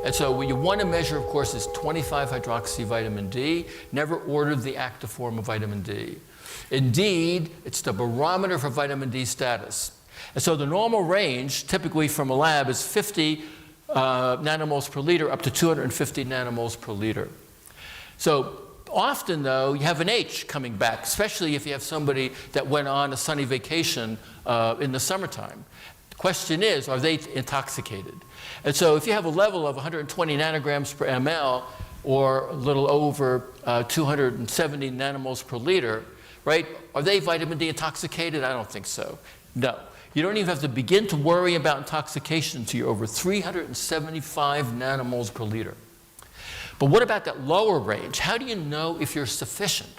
And so what you want to measure, of course, is 25-hydroxyvitamin D. Never ordered the active form of vitamin D. Indeed, it's the barometer for vitamin D status. And so the normal range, typically from a lab, is 50 nanomoles per liter up to 250 nanomoles per liter. So often, though, you have an H coming back, especially if you have somebody that went on a sunny vacation in the summertime. The question is, are they intoxicated? And so if you have a level of 120 nanograms per ml or a little over 270 nanomoles per liter, right, are they vitamin D intoxicated? I don't think so. No. You don't even have to begin to worry about intoxication until you're over 375 nanomoles per liter. But what about that lower range? How do you know if you're sufficient?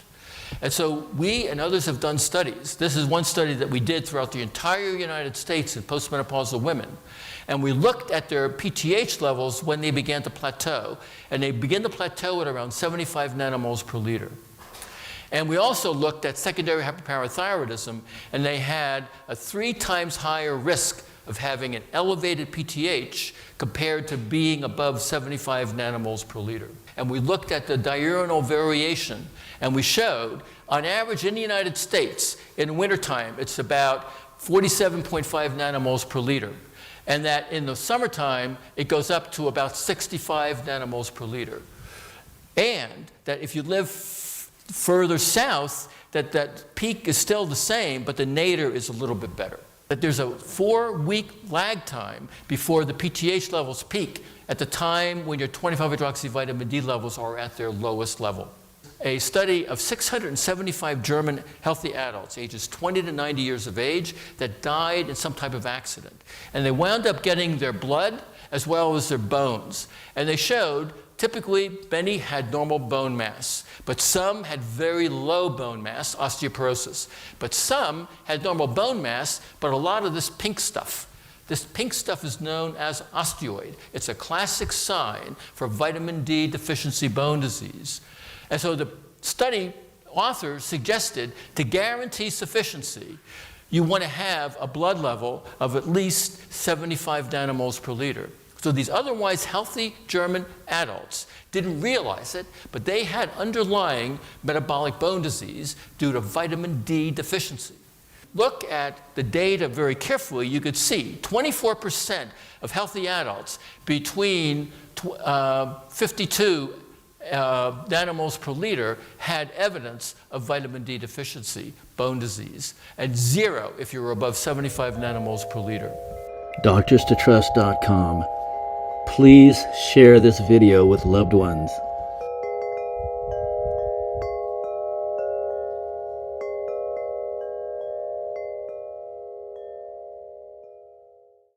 And so we and others have done studies. This is one study that we did throughout the entire United States in postmenopausal women. And we looked at their PTH levels when they began to plateau. And they begin to plateau at around 75 nanomoles per liter. And we also looked at secondary hyperparathyroidism, and they had a 3 times higher risk of having an elevated PTH compared to being above 75 nanomoles per liter. And we looked at the diurnal variation, and we showed, on average in the United States, in wintertime, it's about 47.5 nanomoles per liter. And that in the summertime, it goes up to about 65 nanomoles per liter. And that if you live further south, that peak is still the same, but the nadir is a little bit better. That there's a 4-week lag time before the PTH levels peak at the time when your 25-hydroxyvitamin D levels are at their lowest level. A study of 675 German healthy adults, ages 20 to 90 years of age, that died in some type of accident. And they wound up getting their blood as well as their bones. And they showed typically many had normal bone mass, but some had very low bone mass, osteoporosis. But some had normal bone mass, but a lot of this pink stuff. This pink stuff is known as OSTEOID. It's a classic sign for vitamin D deficiency bone disease. And so the study authors suggested to guarantee sufficiency, you want to have a blood level of at least 75 nanomoles per liter. So these otherwise healthy German adults didn't realize it, but they had underlying metabolic bone disease due to vitamin D deficiency. Look at the data very carefully. You could see 24% of healthy adults between 52 nanomoles per liter had evidence of vitamin D deficiency, bone disease, and 0 if you were above 75 nanomoles per liter. DoctorsToTrust.com. Please share this video with loved ones.